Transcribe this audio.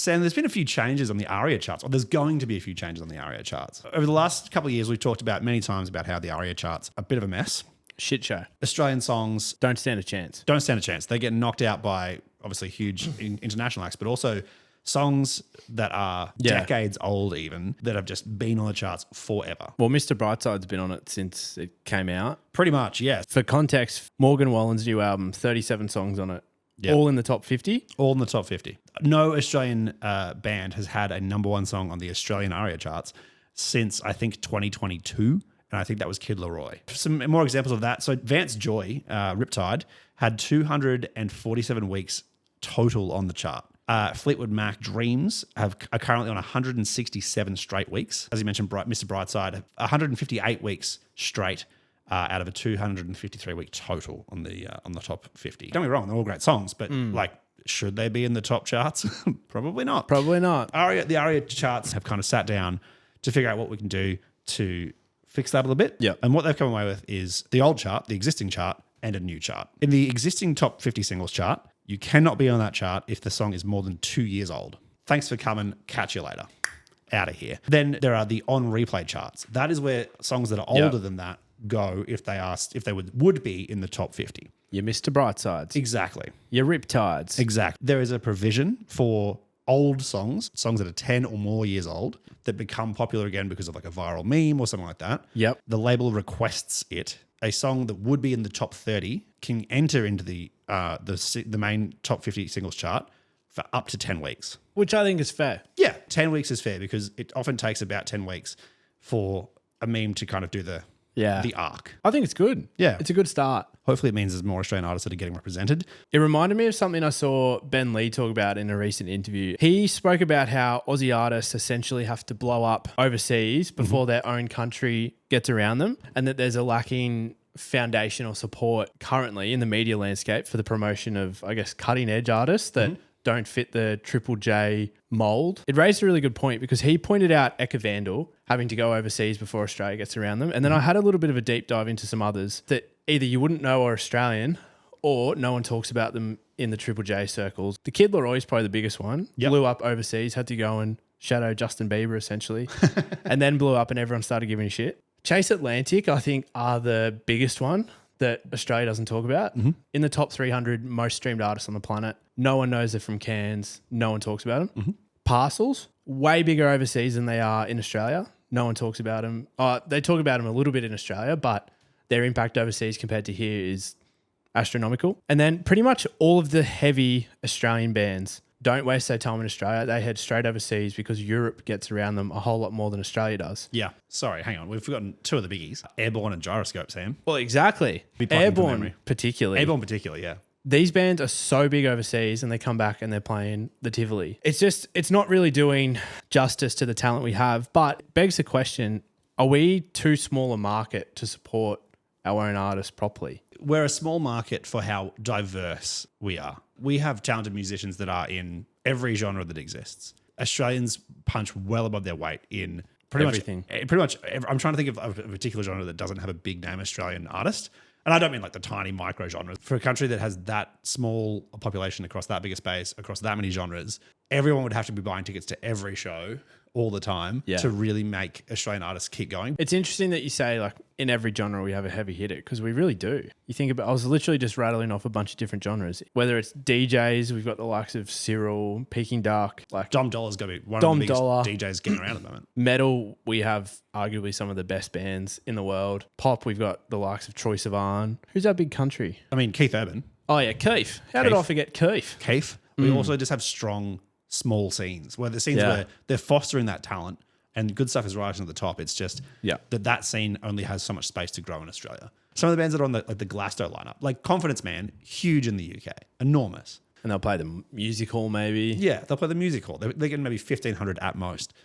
Sam, there's been a few changes on the ARIA charts, or there's going to be a few changes on the ARIA charts. Over the last couple of years, we've talked about many times about how the ARIA charts are a bit of a mess. Shit show. Australian songs Don't stand a chance. don't stand a chance. They get knocked out by obviously huge international acts, but also songs that are decades old even, that have just been on the charts forever. Well, Mr. Brightside's been on it since it came out. Pretty much, yes. For context, Morgan Wallen's new album, 37 songs on it. Yep. All in the top 50? All in the top 50. No Australian band has had a number one song on the Australian ARIA charts since, I think, 2022. And I think that was Kid Laroi. Some more examples of that. So Vance Joy, Riptide, had 247 weeks total on the chart. Fleetwood Mac Dreams are currently on 167 straight weeks. As you mentioned, Mr. Brightside, 158 weeks straight out of a 253-week total on the top 50. Don't get me wrong, they're all great songs, but should they be in the top charts? Probably not. Probably not. The ARIA charts have kind of sat down to figure out what we can do to fix that a little bit. Yep. And what they've come away with is the old chart, the existing chart, and a new chart. In the existing top 50 singles chart, you cannot be on that chart if the song is more than 2 years old. Thanks for coming. Catch you later. Out of here. Then there are the on replay charts. That is where songs that are older than that go if they would be in the top 50. Your Mr. Brightsides. Exactly. Your Riptides. Exactly. There is a provision for old songs that are 10 or more years old that become popular again because of like a viral meme or something like that. Yep. The label requests it. A song that would be in the top 30 can enter into the main top 50 singles chart for up to 10 weeks. Which I think is fair. Yeah, 10 weeks is fair because it often takes about 10 weeks for a meme to kind of do the arc. I think it's good. Yeah. It's a good start. Hopefully it means there's more Australian artists that are getting represented. It reminded me of something I saw Ben Lee talk about in a recent interview. He spoke about how Aussie artists essentially have to blow up overseas before their own country gets around them, and that there's a lacking foundation or support currently in the media landscape for the promotion of, I guess, cutting edge artists that don't fit the Triple J mold. It raised a really good point because he pointed out Eka Vandal having to go overseas before Australia gets around them. And then I had a little bit of a deep dive into some others that either you wouldn't know are Australian or no one talks about them in the Triple J circles. The Kid Laroi is probably the biggest one. Yep. Blew up overseas, had to go and shadow Justin Bieber essentially, and then blew up and everyone started giving a shit. Chase Atlantic, I think, are the biggest one that Australia doesn't talk about. In the top 300 most streamed artists on the planet, no one knows they're from Cairns. No one talks about them. Parcels, way bigger overseas than they are in Australia. No one talks about them. They talk about them a little bit in Australia, but their impact overseas compared to here is astronomical. And then pretty much all of the heavy Australian bands don't waste their time in Australia. They head straight overseas because Europe gets around them a whole lot more than Australia does. Yeah. Sorry, hang on. We've forgotten two of the biggies. Airborne and Gyroscope, Sam. Well, exactly. Airborne particularly. Airborne particularly, yeah. These bands are so big overseas and they come back and they're playing the Tivoli. It's not really doing justice to the talent we have, but it begs the question, are we too small a market to support our own artists properly? We're a small market for how diverse we are. We have talented musicians that are in every genre that exists. Australians punch well above their weight in Everything. I'm trying to think of a particular genre that doesn't have a big name Australian artist. And I don't mean like the tiny micro genres. For a country that has that small a population across that big a space, across that many genres, everyone would have to be buying tickets to every show all the time to really make Australian artists keep going. It's interesting that you say like in every genre we have a heavy hitter because we really do. You think about, I was literally just rattling off a bunch of different genres. Whether it's DJs, we've got the likes of Cyril, Peking Duck, like Dom Dollar's got to be one of the biggest DJs getting around at the moment. Metal, we have arguably some of the best bands in the world. Pop, we've got the likes of Troye Sivan. Who's our big country? I mean, Keith Urban. Oh yeah, Keith. How did I forget Keith? Keith. We also just have strong small scenes where the scenes where they're fostering that talent and good stuff is rising to the top. It's just that scene only has so much space to grow in Australia. Some of the bands that are on the Glasto lineup, like Confidence Man, huge in the UK, enormous. And they'll play the music hall maybe. Yeah, they'll play the music hall. They're getting maybe 1,500 at most.